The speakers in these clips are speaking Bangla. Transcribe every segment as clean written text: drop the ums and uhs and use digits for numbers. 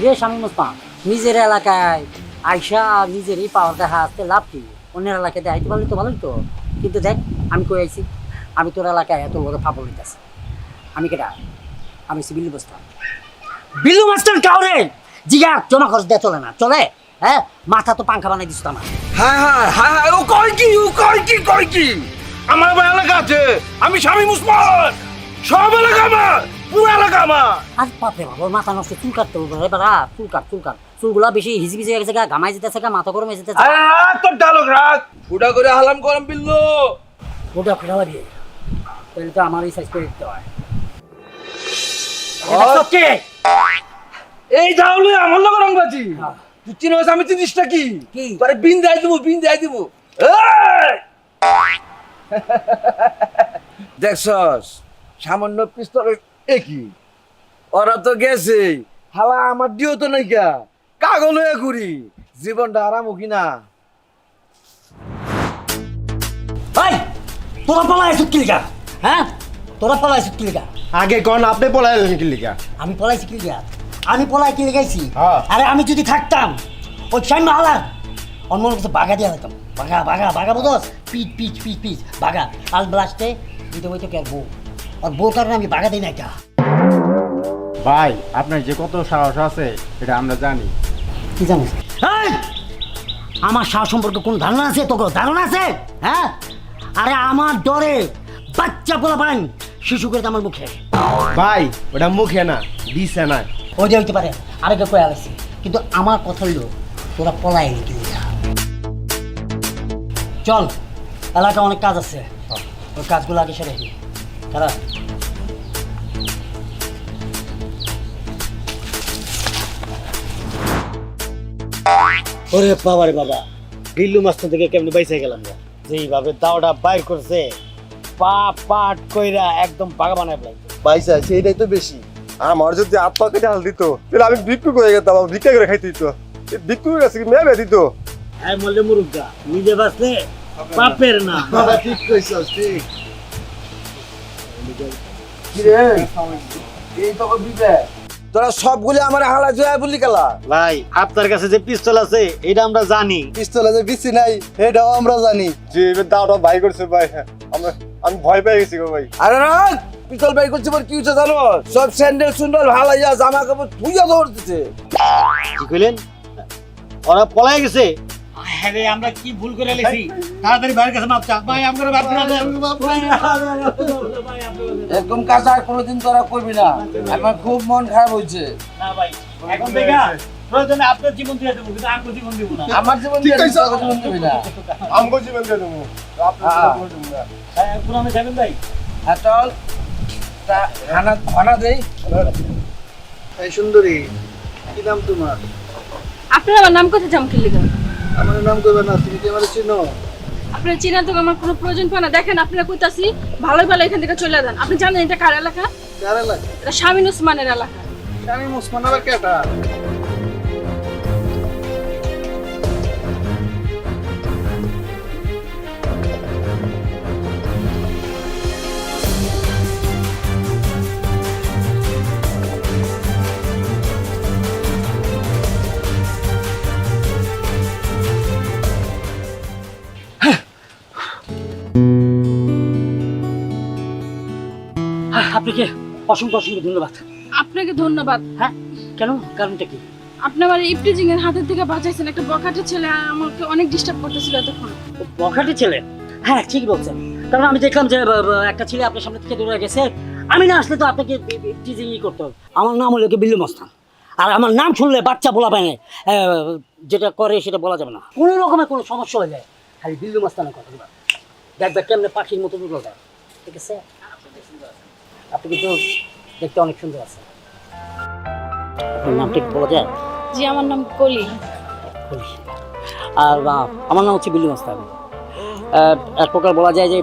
রে স্বামী মুসমান, নিজের এলাকায় আইসা নিজেরই পাওয়ার দেখা আসতে লাভ কি? অন্যের এলাকায় আইতে পারলি তো ভালোই তো। কিন্তু দেখ, আমি কই আইছি, আমি তোর এলাকায় এত বড় ফাপড় হইতেছি। আমি কেটা? আমি বিল্লু মাস্টার। বিল্লু মাস্টার কাউরে জিগা জমা খরচ দেয়া চলে না, চলে? হ্যাঁ, মাথা তো পাংখা বানাই দিস তো আমার। হ্যাঁ হ্যাঁ হ্যাঁ হ্যাঁ, ও কয় কি আমার আবার এলাকা আছে, আমি স্বামী মুসমান, সব এলাকা আমার, পুরো এলাকা আমার। আর বাপরে বাবা, ওর মাথা নষ্ট, চুল কাটতে হবে এবার। চুল কাট, চুল কাট, চুলগুলা বেশি হিজি বিজি হয়ে গেছে, ঘামাই যেতেছে, মাথা গরম হয়ে যেতেছে। আরে রাখ তোর ডায়লগ রাখ, ফুটা করে হালাম গরম বিল্লু। ওটা ফেলা লাগে, তাহলে তো আমারই সাইজ করে দিতে হয়। কে? এই তাহলে আমার লোক রংবাজি, তুই চিনিস আমি জিনিসটা কি? কি? পরে বিন দেয় দিব। দেখছস সামান্য পিস্তলের একই, ওরা তো গেছে, হালা আমার দিও তো নাই গা, কাগল হয়ে ঘুরি, জীবনটা আরাম কিনা। ভাই, তোরা পলাইছিস কি লিগা? হ্যাঁ, তোরা পলাইছিস কি লিগা? আগে কোন আপনি পলাইলেন কি লিগা? আমি পলাইছি কি লিগা? আমি পলাই কি লিগাইছি? হ্যাঁ। আরে আমি যদি থাকতাম ওই সাইন মালার অন্য কিছু বাগা দিয়া হইতাম। বাগা বাগা বাগা বুঝস? পিচ পিচ পিচ পিচ বাগা আল ব্লাস্টে দিতে হইতো কে বউ, আর বউ কারণে আমি বাগা দিই না। এটা ভাই আপনার যে কত সাহস আছে এটা আমরা জানি। কি জানিস? এই, আমার সাহস সম্পর্কে কোন ধারণা আছে? তোকে ধারণা আছে? হ্যাঁ, আরে আমার ডরে বাচ্চা পোলা পান শিশু করে আমার মুখে। ভাই ওটা মুখে না, দিছে না। ওই যে হইতে পারে, আরেকে কয়ে আলাইছি, কিন্তু আমার কথা হইলো তোরা পলাই কি লিগা? চল, এলাকা অনেক কাজ আছে, ওই কাজগুলো আগে সেরে দিই। তারা ওরে বাবা রে বাবা, বিল্লু মাস্টার থেকে কেমনে বাইসে গেলাম না। যেইভাবে দাওটা বাইর করছে, পা পাট কইরা একদম বাগা বানায় ফেলাইছে। পয়সা সেইটাই তো বেশি। আমার যদি হাত পা কেটে হাল দিত তাহলে আমি ভিক্ষু করে যেতাম, আমার ভিক্ষা করে খাইতে দিত। ভিক্ষুর কাছে কি মেয়ে দিত? হ্যাঁ মরলে মুরুগা, নিজে বাঁচলে পাপের না। ঠিক কইছস, ঠিক। তোরা সবগুলি আমার হালা জয়া বলি গেলা। ভাই আপনার কাছে যে পিস্তল আছে এটা আমরা জানি। পিস্তলে যে বিসি নাই এটাও আমরা জানি। যে এবার দাওটা ভাই করছে ভাই, আমি ভয় পেয়ে গেছি গো ভাই। আরে রাখ, পিস্তল বাই করছে পর কি হচ্ছে জানো? সব স্যান্ডেল সুন্ডল ভালাইয়া জামা কাপড় ধুইয়া দৌড় দিতে। কি কইলেন? ওরা পলাই গেছে। আরে আমরা কি ভুল করে লেছি? তাড়াতাড়ি ভাইয়ের কাছে মাপ চা। ভাই আমরা বাপ না। এরকম কাজ আর কোনোদিন তোরা করবি না, আমার খুব মন খারাপ হয়েছে। না ভাই, এখন থেকে প্রয়োজনে আপনার জীবন দিয়ে দেবো, কিন্তু আমার জীবন দিব না। আমার জীবন দিয়ে দিবি, তোর জীবন দিবি না। আমগো জীবন দিয়ে দেবো, আপনার জীবন দেবো না। এখন আমি যাবেন ভাই। হ্যাঁ চল, তা খানা দেই। এই সুন্দরী, কি নাম তোমার? আপনার আমার নাম কোথায় জামকির লিগা? আমার নাম কইবে না, তুমি কি আমার চিনো? আপনার চিনার তো আমার কোনো প্রয়োজন পড়ে না। দেখেন আপনারা কইতাছি, ভালো ভালো এখান থেকে চলে যান। আপনি জানেন এটা কার এলাকা? কার এলাকা? এটা শামিন ওসমানের এলাকা। আমি মুসমান আবার কেটা? আপনাকে অসংখ্য অসংখ্য ধন্যবাদ। আপনাকে ধন্যবাদ। হ্যাঁ, কেন? কারণটা কি? আপনি আমার ইফটিজিং এর হাতের থেকে বাঁচাইছেন। একটা বখাটে ছেলে আমাকে অনেক ডিস্টার্ব করতেছিল এতক্ষণ। বখাটে ছেলে? হ্যাঁ ঠিক বলছেন, কারণ আমি দেখলাম যে একটা ছেলে আপনার সামনে থেকে দৌড়ে গেছে। আমি না আসলে তো আপনাকে টিজিংই করতে হবে। আমার নাম হলো বিল্লু মাস্টার, আর আমার নাম শুনলে বাচ্চা বলা পায় না, যেটা করে সেটা বলা যাবে না। কোনো রকমের কোনো সমস্যা হয়ে যায় খালি বিল্লু মাস্টারের কথা বলবা, দেখবে কেমনে পাখির মতো দুটো যায়। ঠিক আছে, আপনি কিন্তু দেখতে অনেক সুন্দর আছে। আপনার নাম ঠিক বলা যায়? জি, আমার নাম কলি। কলি। আর আমার নাম হচ্ছে বিল্লু মাস্টার। এক প্রকার বলা যায় যে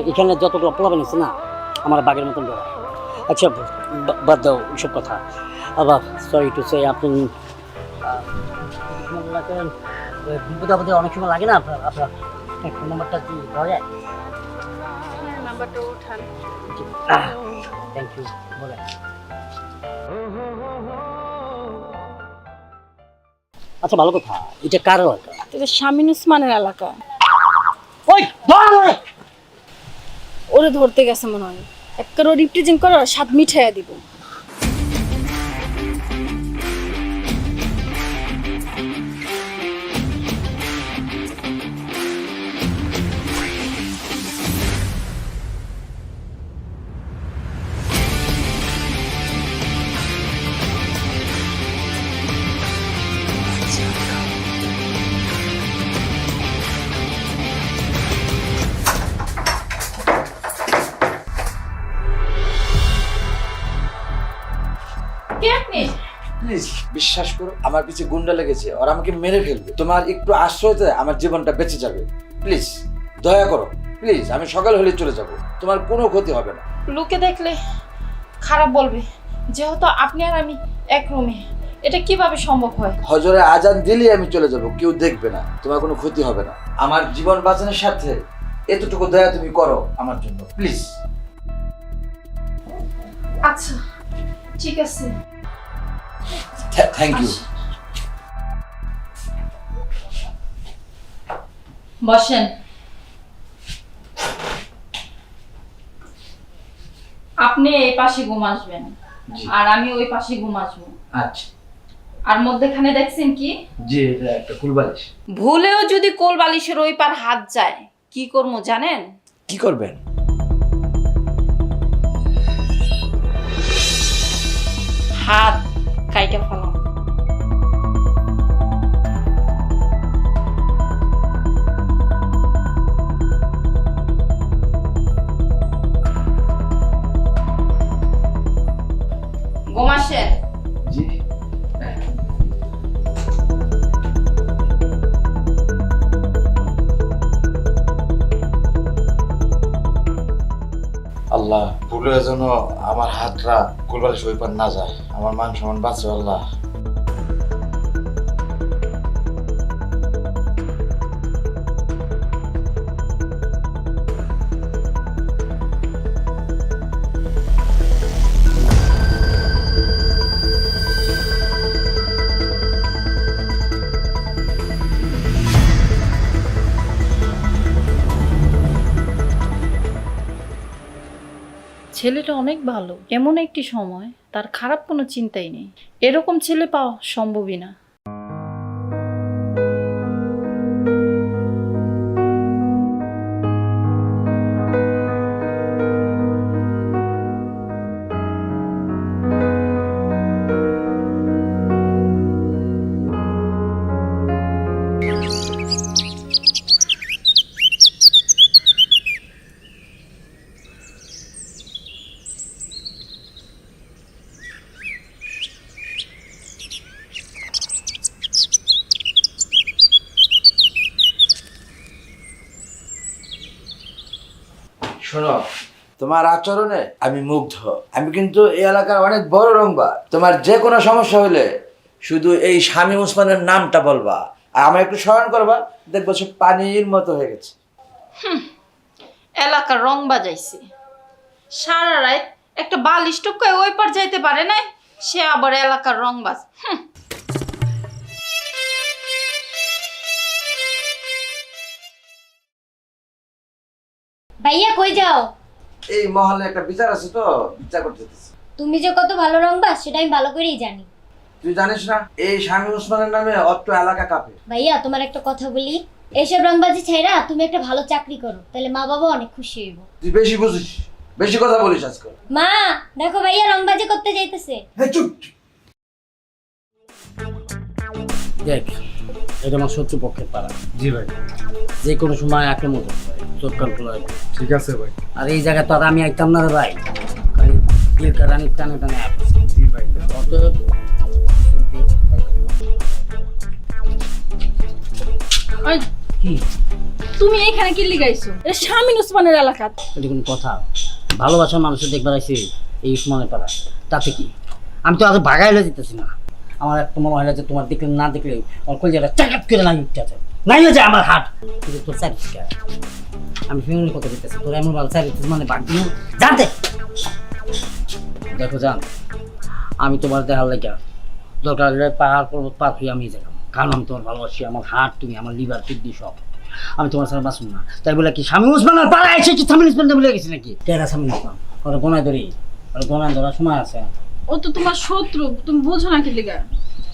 এখানে যতগুলো পোলাবেন আছে না, আমার বাঘের মতন ডরা। আচ্ছা বাদ দাও এইসব কথা। আবার সরি টু সে, আপনি বিপদ আপদে অনেক সময় লাগে না, আপনার ফোন নাম্বারটা কি পাওয়া যায়? নাম্বারটা উঠান। Thank you. বলে আচ্ছা ভালো কথা, এটা কার এলাকা? এটা শামিন উসমানের এলাকা। ওই ধর! ওরে ধরতে গেছে মনে হয়, একটা রিপ্রেজেন্ট করো, স্বাদ মিঠাইয়া দিব। কে আপনি? প্লিজ বিশ্বাস করো, আমার পিছে গুন্ডা লেগেছে, ওরা আমাকে মেরে ফেলবে। তোমার একটু আশ্রয়তে আমার জীবনটা বেঁচে যাবে। প্লিজ দয়া করো, প্লিজ। আমি সকাল হলে চলে যাব, তোমার কোনো ক্ষতি হবে না। লোকে দেখলে খারাপ বলবে, যেহেতু আপনি আর আমি এক রুমে, এটা কিভাবে সম্ভব হয়? হজরে আজান দিলেই আমি চলে যাব, কেউ দেখবে না, তোমার কোনো ক্ষতি হবে না। আমার জীবন বাঁচানোর সাথে এতটুকু দয়া তুমি করো আমার জন্য, প্লিজ। আচ্ছা ঠিক আছে। Thank you. বসেন। আপনি এই পাশে ঘুম আসবেন, আর আমি ওই পাশে ঘুম আসবো। আচ্ছা। আর মধ্যেখানে দেখছেন কি? জি, এটা একটা কুলবালিশ। ভুলেও যদি কোল বালিশের ওই পার হাত যায়, কি করবো জানেন? কি করবেন? হাত কাইটা ফেলাম। গোমাসের জি। আল্লাহ, ভুলে যেন আমার হাতটা কুলবালিশ ওই পার না যায়, আমার মান সম্মান বাঁচে আল্লাহ। ছেলেটা অনেক ভালো, এমন একটি সময় তার খারাপ কোনো চিন্তাই নেই। এরকম ছেলে পাওয়া সম্ভবই না। শোনো, তোমার আচরণে আমি মুগ্ধ। আমি কিন্তু এই এলাকার অনেক বড় রংবাজ। তোমার যে কোনো সমস্যা হলে শুধু এই শামীম ওসমানের নামটা বলবা, আর আমার একটু স্মরণ করবা, দেখবো সে পানির মতো হয়ে গেছে। এলাকার রং বাজাইছে, সারা রাত একটা বালিশ টুকায় ওই পার যাইতে পারে না, সে আবার এলাকার রং বাজ। ভাইয়া কই যাও? এই মহলে একটা বিচার আছে, তো বিচার করতে যেতেছি। তুমি যে কত ভালো রংবাজ সেটা আমি ভালো করেই জানি। তুই জানিস না এই শামীম ওসমানের নামে অত এলাকা কাঁপে? ভাইয়া তোমার একটা কথা বলি, এইসব রংবাজি ছাইরা তুমি একটা ভালো চাকরি করো, তাহলে মা বাবা অনেক খুশি হইব। তুই বেশি বুঝিস, বেশি কথা বলিস আজকাল। মা দেখো ভাইয়া রংবাজি করতে যাইতেছে। চুপ। দেখ, এটা আমার শত্রু পক্ষের পাড়া, জি ভাই। যে কোনো সময় আক্রমণ করতে পারে, চোখ কান খোলা রাখবে। ঠিক আছে ভাই। আর এই জায়গায় তো আর আমি আইতাম না রে ভাই, খালি দিলকা রানি টানে টানে আসে। জি ভাই। অতএব ওই, কি তুমি এখানে কি লিগাইছো? এটা শামিন উসমানের এলাকা। এটা কোনো কথা? ভালোবাসার মানুষের দেখবার আইসি এই উসমানের পাড়া, তাতে কি? আমি তো আজ ভাগাইলে দিতেছি না। আমার একটা মহিলা যে তোমার দেখলে না দেখলে ওর কলজাটা চাকাত করে নাই উঠতে আছে, নাই যে আমার হাট। কিন্তু তোর চারি আমি ফ্যামিলির কথা দিতেছি, তোর এমন ভালো চারি মানে বাদ দিন জানতে। দেখো জান, আমি তোমার দেখার লেগে দরকার হলে পাহাড় পর্বত পার হয়ে আমি যাবো, কারণ আমি তোমার ভালোবাসি, আমার হার্ট তুমি, আমার লিভার কিডনি সব। আমি তোমার সাথে বাঁচব না। তাই বলে কি স্বামী ওসমানের পাড়ায় এসে কি স্বামী ওসমান বলে গেছি নাকি? কেরা স্বামী ওসমান? ওরা গোনায় ধরি, ওরা গোনায় ধরার সময় আছে। ও তো তোমার শত্রু, তুমি বোঝো না কি লিগা?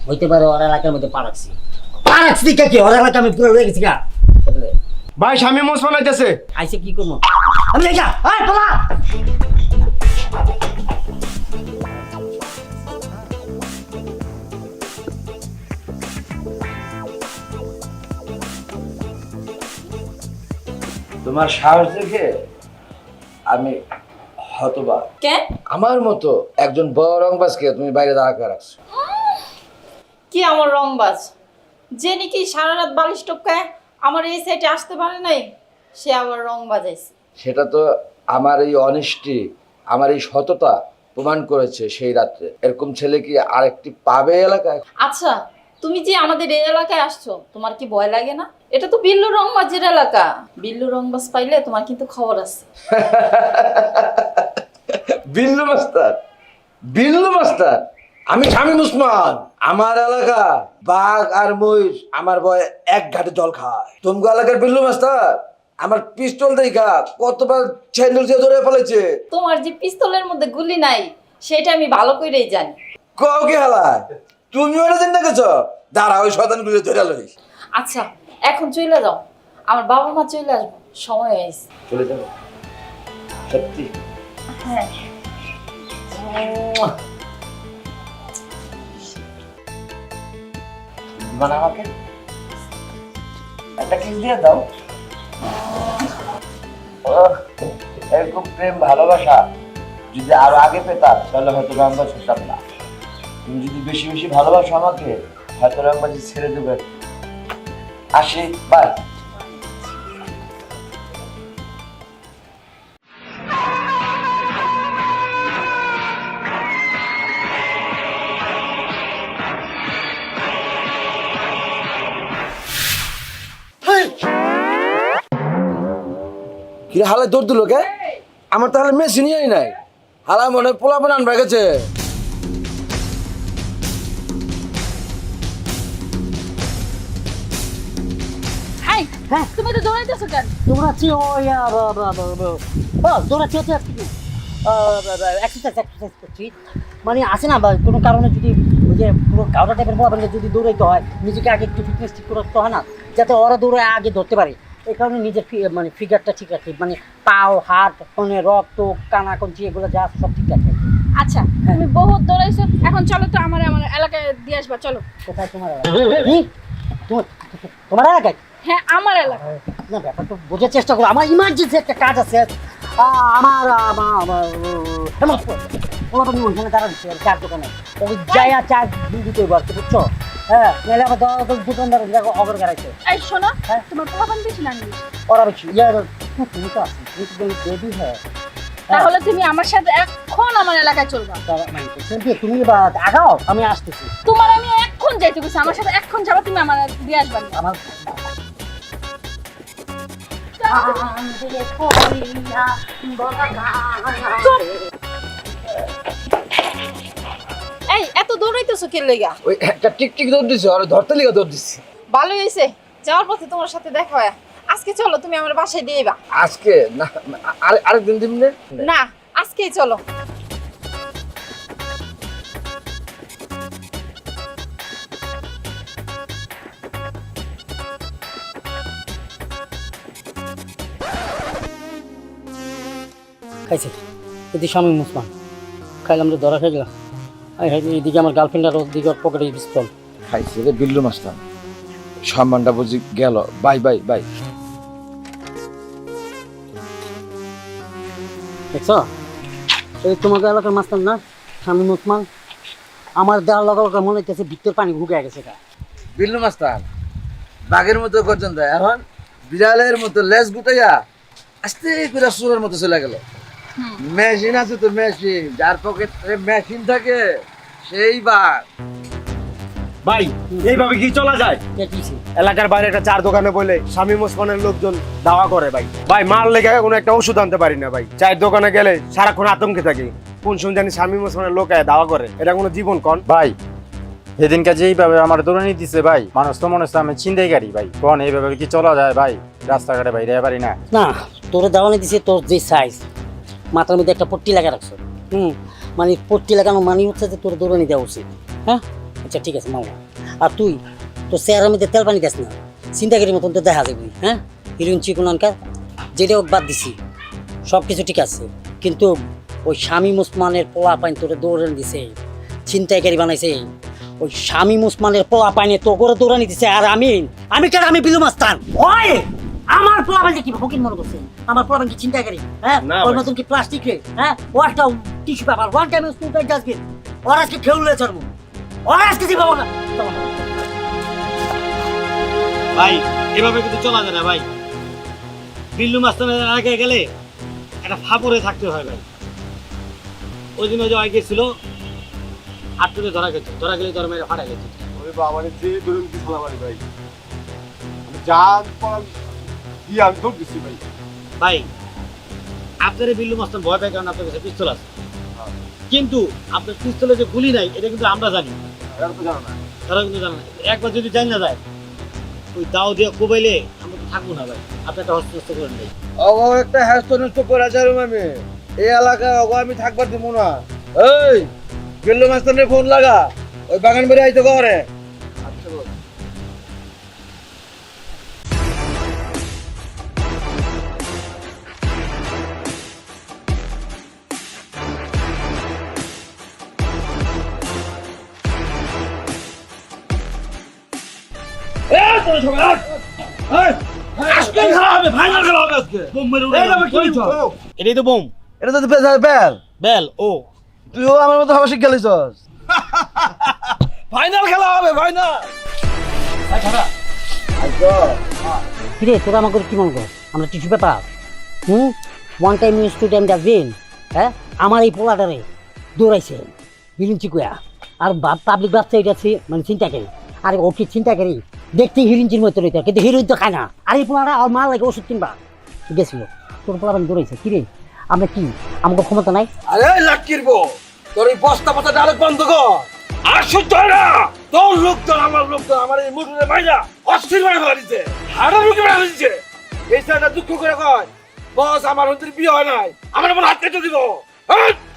হইতে পারে ওর এলাকার মধ্যে পারাকছি দিকে কি ওর এলাকা আমি পুরো রয়ে গেছি গা। ভাই স্বামী ওসমান আইতাছে। আইসে কি করবো আমি? দেখা তোলা তোমার সাহস দেখে আমি হতবাক। কেন? আমার মতো একজন বড় রংবাজকে তুমি বাইরে দাঁড়া করে রাখছো। কি আমার রংবাজ? যে নাকি সারা রাত বালিশ টপকায় আমার এই সাইডে আসতে পারে নাই, সে আবার রং বাজাইছে। সেটা তো আমার এই অনেস্টি, আমার এই সততা প্রমাণ করেছে সেই রাত্রে। এরকম ছেলে কি আরেকটি পাবে এলাকায়? আচ্ছা, তুমি যে আমাদের এই এলাকায় আসছো, তোমার কি ভয় লাগে না? এটা তো বিল্লু রংবাজের এলাকা। বিল্লু রংবাজ পাইলে তোমার কিন্তু খবর আছে। বিল্লু মাস্টার, বিল্লু মাস্টার, আমি শামীম ওসমান। আমার এলাকা বাঘ আর মহিষ আমার ভয়ে এক ঘাটে জল খায়। তুমি এলাকার বিল্লু মাস্টার আমার পিস্তল দেখা কতবার ছেন্ডেল দিয়ে ধরে ফেলেছে। তোমার যে পিস্তলের মধ্যে গুলি নাই, সেটা আমি ভালো করেই জানি। কও কি হালায়, তুমি ওটা চিন্তা করছো? দাঁড়া, ওই শতানগুলো ধরে লইস। আচ্ছা, এখন চলে যাও, আমার বাবা মা চলে আসবো, সময় হয়েছে। চলে যাবো সত্যি? হ্যাঁ। মানে আমাকে একটা কিস দিয়ে দাও। এরকম প্রেম ভালোবাসা যদি আরো আগে পেতাম তাহলে হয়তো রংবাজ হতাম না। তুমি যদি বেশি বেশি ভালোবাসো আমাকে, হয়তো রংবাজি ছেড়ে দেবে। আসি, বাই। কি হালে দৌড় দিল কে? আমার তাহলে মেশিনই নাই। হালা মনে পোলা বানান গেছে। এই, তুমি তো দৌড়াইতেছো কেন? দৌড়াচ্ছি ওই দৌড়াচ্ছি হচ্ছে এক্সারসাইজ করছি। মানে আসে না বা কোনো কারণে যদি ওই যে পুরো গাওয়া টাইপের মোবাইলে যদি দৌড়াইতে হয়, নিজেকে আগে একটু ফিটনেস ঠিক করতে হয় না, যাতে ওরা দৌড়ে আগে ধরতে পারে। এই কারণে নিজের মানে ফিগারটা ঠিক রাখি, মানে পাও হাত মানে রক্ত কানা কঞ্চি এগুলো যা সব ঠিক রাখি। আচ্ছা, তুমি বহুত দৌড়াইছো, এখন চলো তো আমার আমার এলাকায় দিয়ে আসবা, চলো। কোথায় তোমার এলাকা? তোমার এলাকায়? হ্যাঁ, আমার এলাকা। না, ব্যাপারটা বোঝার চেষ্টা করো। আমার ইমার্জেন্সি একটা কাজ আছে। আমার ওখানে দাঁড়া দিচ্ছে চার দোকানে, ওই যাইয়া চার দিতে পারছে, বুঝছো? হ্যাঁ, নাহলে আমার দোকানদার অগর গাড়াইছে। এই শোনো, হ্যাঁ? তোমার পোলাপান বেশি না বেশি? ওরা বেশি ইয়ার তুমি তো আছি, তুমি তো বেবি। হ্যাঁ, তাহলে তুমি আমার সাথে এখন আমার এলাকায় চলবা। তুমি আগাও, আমি আসতেছি। তোমার আমি এখন যাইতে বলছি, আমার সাথে এখন যাবা, তুমি আমার দিয়ে আসবা না। আমার এই, এত দৌড়াইতেছো কে লেগা? ওই একটা টিকটিক দৌড় দিছে, আর ধরতে লিগা দৌড় দিছি। ভালোই হয়েছে, যাওয়ার পথে তোমার সাথে দেখা হয়। আজকে চলো, তুমি আমার বাসায় দিয়ে বা। আজকে না, আরেকদিন দিন না, আজকেই চলো। খাইছে এদিকে স্বামী মুসমান খাইলাম, তো ধরা খেয়ে গেলাম। এদিকে আমার গার্লফ্রেন্ড আর ওদিকে পকেটে পিস্তল। খাইছে রে বিল্লু মাস্টার, সম্মানটা বুঝি গেল। Bye bye bye. দেখছো, এই তোমাকে এলাকার মাস্টার না স্বামী মুসমান, আমার দেওয়ার লগা মনে হইতেছে ভিতর পানি ঢুকে গেছে। বিল্লু মাস্টার বাঘের মতো গর্জন দেয়, এখন বিড়ালের মতো লেজ গুটাইয়া আস্তে করে সুরের মতো চলে গেল। মেশিন আছে তো, মেশিন, যার পকেটে মেশিন থাকে সেই বাঘ। ভাই এইভাবে কি চলা যায়? এলাকার বাইরে একটা চার দোকানে বলে শামীম ওসমানের লোকজন দাওয়া করে ভাই। ভাই মার লেগে কোনো একটা ওষুধ আনতে পারি না ভাই। চায়ের দোকানে গেলে সারাক্ষণ আতঙ্কে থাকি, কোন শুন জানি শামীম ওসমানের লোক দাওয়া করে। এটা কোনো জীবন কন? ভাই সেদিনকে যেইভাবে আমার দৌড়ানি দিছে ভাই, মানুষ তো মনে হচ্ছে আমি ছিনতাইকারী ভাই। কোন এইভাবে কি চলা যায় ভাই? রাস্তাঘাটে বাইরে পারি না। না, তোরে দাওয়ানি দিছে তোর যে সাইজ, মাথার মধ্যে একটা পট্টি লাগা রাখছো। মানে পট্টি লাগানো মানে হচ্ছে যে তোর দৌড়ানি দেওয়া উচিত। হ্যাঁ, আচ্ছা ঠিক আছে মামা। আর তুই তোর চেহারার মধ্যে তেল পানি দিস না, চিন্তাকারীর মতন তো দেখা যাবি। হ্যাঁ, হিরোইন চিকুনানকার যেটাও বাদ দিছি, সব কিছু ঠিক আছে, কিন্তু ওই শামীম ওসমানের পোলা পাইন তোরে দৌড়ানি দিছে, ছিনতাইকারী বানাইছে। ওই শামীম ওসমানের পোলা পাইনে তো করে দৌড়ানি দিছে। আর আমি বিলু মাস্তান। ওই আমার পোলা পাইনে কি ফকির মনে করছে? আমার পোলা পাইন কি ছিনতাইকারী? হ্যাঁ, ওর মতন কি প্লাস্টিক রে? হ্যাঁ, ও একটা tissue paper, one time use two time dustbin. ওর আজকে খেউলে ছাড়বো, ওর আজকে দিব না। ভাই এভাবে কিন্তু চলা যায় না ভাই। বিল্লু মাস্তানের আগে গেলে একটা ফাপড়ে থাকতে হয় ভাই। ওই দিন ওই যে আগে ছিল আটটুতে ধরা গেছে, ধরা গেলে ধরা মেরে ফাটা গেছে। ওরে বাবা রে, যে ধরুন কি সালামারি ভাই, আমি জান পড়াল দিয়ে আমি দৌড় দিচ্ছি ভাই। ভাই আপনার বিল্লু মাস্তান ভয় পায়, কারণ আপনার কাছে পিস্তল আছে, কিন্তু আপনার পিস্তলে যে গুলি নাই এটা কিন্তু আমরা জানি, এরা তো জানো না। তারা কিন্তু জানে না। একবার যদি জানি না যায় ওই দাও দিয়ে কোবাইলে আমরা তো থাকবো না ভাই। আপনি একটা হস্তস্থ করেন ভাই। অগো একটা হ্যাস্ত নষ্ট করে যাবো আমি এই এলাকায়, অগো আমি থাকবার দিব না। এই বিল্লু মাস্তানের ফোন লাগা, ওই বাগান বেড়ে আইতে করে। এটাই তো বোম। এটা তো বেল, বেল ও তুইও আমার মতো হাবাসি খেলিছস। ফাইনাল খেলা হবে, ফাইনাল। কিরে তোরা আমাকে কি মনে কর আমরা tissue paper? One time use two time dustbin. হ্যাঁ, আমার এই পোলাটারে দৌড়াইছে হিরোইন চিকুয়া। আর পাবলিক ভাবছে এটা মানে চিন্তাকারী। আর ও কি চিন্তাকারী? দেখতে হিরোইনচির মতো রইতে, কিন্তু হিরোইন তো খায় না। আর এই পোলাটা আর মার লাগে ওষুধ কিনবা গেছিল, তোর পোলা দৌড়াইছে। কিরে আমরা কি আমাকে ক্ষমতা নাই? আরে লাকির বো, তোর এই বস্তা পাতা ডায়লগ বন্ধ কর। আর সহ্য হয় না, তোর লোকজন আমার লোকজন আমার এই মুটুরে ভাইরা অস্থির করে ফেলিছে, হাড়ের রুগী বানা দিচ্ছে। এই সাইডটা দুঃখ করে কয় বস আমার হন্তির বিয়ে হয় নাই, আমার মনে হাত কেটে দিব।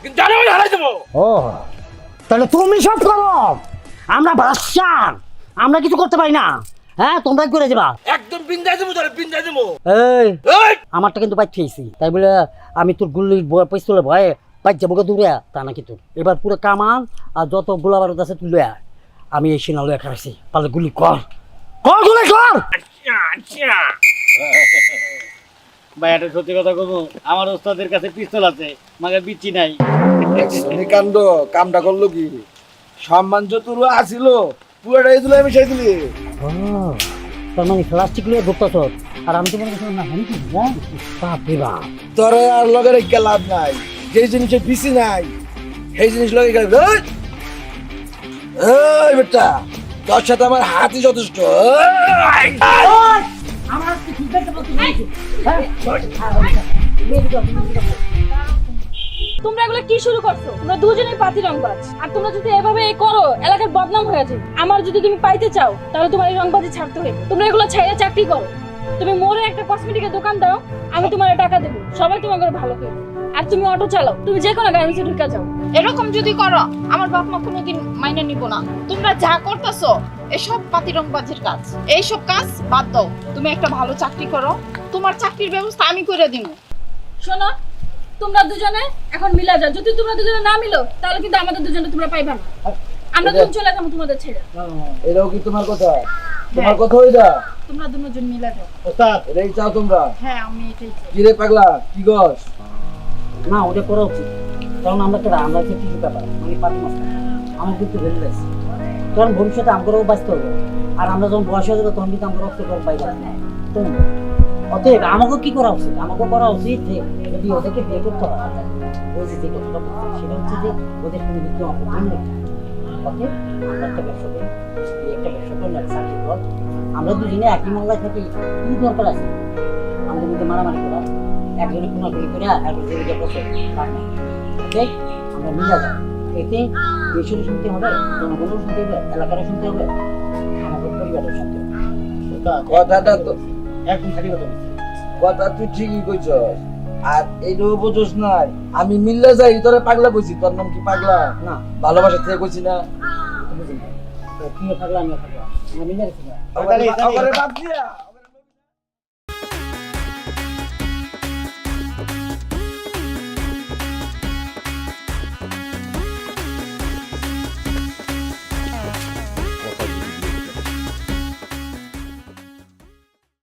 কিন্তু জানো আমি হারাই দেবো। ও তাহলে তুমি সব করো, আমরা বাদশা, আমরা কিছু করতে পারি না। হ্যাঁ, তোমরা করে যাবা একদম বিন্দাই দেবো, তোরে বিন্দাই দেবো। এই এই আমারটা কিন্তু বাইক খেয়েছি, তাই বলে আমি তোর গুলির পিস্তলে ভয়ে বাইক যাবো দূরে তা নাকি তোর। এবার পুরো কামান আর যত গোলা বারুদ আছে তুই লয়া, আমি এই সিনা লয়া খারাইছি। পারলে গুলি কর, গুলি কর। ভাই একটা সত্যি কথা বলবো, আমার ওস্তাদের কাছে পিস্তল আছে, মাকে বিচি নাই। কাণ্ড কামটা করলো কি? সম্মান যতটুকু আসিল পুরোটাই দিল, আমি সেই দিলি। তার মানে প্লাস্টিক লিয়ে ধরতেছ, আর আমি তো মনে করছিলাম না হানি কি বাপরে বাপ। তোর আর লগে রেখে লাভ নাই, যে জিনিসের পিসি নাই সেই জিনিস লগে গেল। এই বেটা, তোর সাথে আমার হাতই যথেষ্ট। আমার কি ঠিক আছে বলতে বলছি? হ্যাঁ, তোমরা এগুলো কি শুরু করছো? তোমরা দুজনেই পাতি রংবাজ, আর তোমরা যদি এভাবে করো এলাকার বদনাম হয়ে যাবে। আমার যদি তুমি পাইতে চাও তাহলে তোমার এই রংবাজি ছাড়তে হবে। তোমরা এগুলো ছেড়ে চাকরি করো। তুমি মোড়ে একটা কসমেটিকের দোকান দাও, আমি তোমার টাকা দেবো, সবাই তোমার করে ভালো করবে। আর তুমি অটো চালাও, তুমি যে কোনো গাড়িতে ঢুকে যাও। এরকম যদি করো আমার বাপ মা কোনোদিন মাইনে নিব না। তোমরা যা করতেছো এসব পাতি রংবাজির কাজ, এইসব কাজ বাদ দাও। তুমি একটা ভালো চাকরি করো, তোমার চাকরির ব্যবস্থা আমি করে দিব। শোনো, তোমরা দুজনে এখন মিলা যাও। যদি তোমরা দুজনে না মিলো তাহলে কিন্তু আমাদের দুজনে তোমরা পাইবা না। আমরা দুজন চলে যাবো তোমাদের ছেড়ে। এটাও কি তোমার কথা? তোমার কথা হয়ে যা, তোমরা দুজন মিলা যাও। ওস্তাদ এটাই চাও তোমরা? হ্যাঁ, আমি এটাই চাই। কিরে পাগলা, কি গস? না ওটা করা উচিত, কারণ আমরা হচ্ছে কিছু ব্যাপার মানে পাতি মাস আমার কিন্তু ভেবে লাগছে। কারণ ভবিষ্যতে আমরাও বাঁচতে হবে, আর আমরা যখন বয়স হয়ে যাবো তখন কিন্তু আমরা রক্ত করে পাই যাবো। অতএব আমাকে কি করা উচিত? আমাকে করা উচিত যে যদি ওদেরকে বিয়ে করতে হয়, ওই যে কথাটা বলছি সেটা হচ্ছে যে ওদের কোনো দিকে অপমান নেই। অতএব আমরা একটা ব্যবসা করি, একটা ব্যবসা করলে চাকরি কর, আমরা দুজনে একই মহল্লায় থাকি, কি দরকার আছে আমাদের মধ্যে মারামারি করা? একজনে কোনো বিয়ে করে একজনে আমরা মিলা যাই, এতে দেশেরও শুনতে হবে, জনগণেরও শুনতে হবে, এলাকারও শুনতে হবে, আমাদের পরিবারের শুনতে হবে। কথাটা তো একদম খালি কথা বলছি। কথা তুই ঠিকই কইছ, আর এইটাও বুঝোস নাই আমি মিল্লা যাই তোরে পাগলা কইছি, তোর নাম কি পাগলা? না ভালোবাসা থেকে কইছি না? বুঝি না, তুইও থাকলে আমিও থাকলাম, আমি মিলে গেছি না। আমারে বাদ দিয়া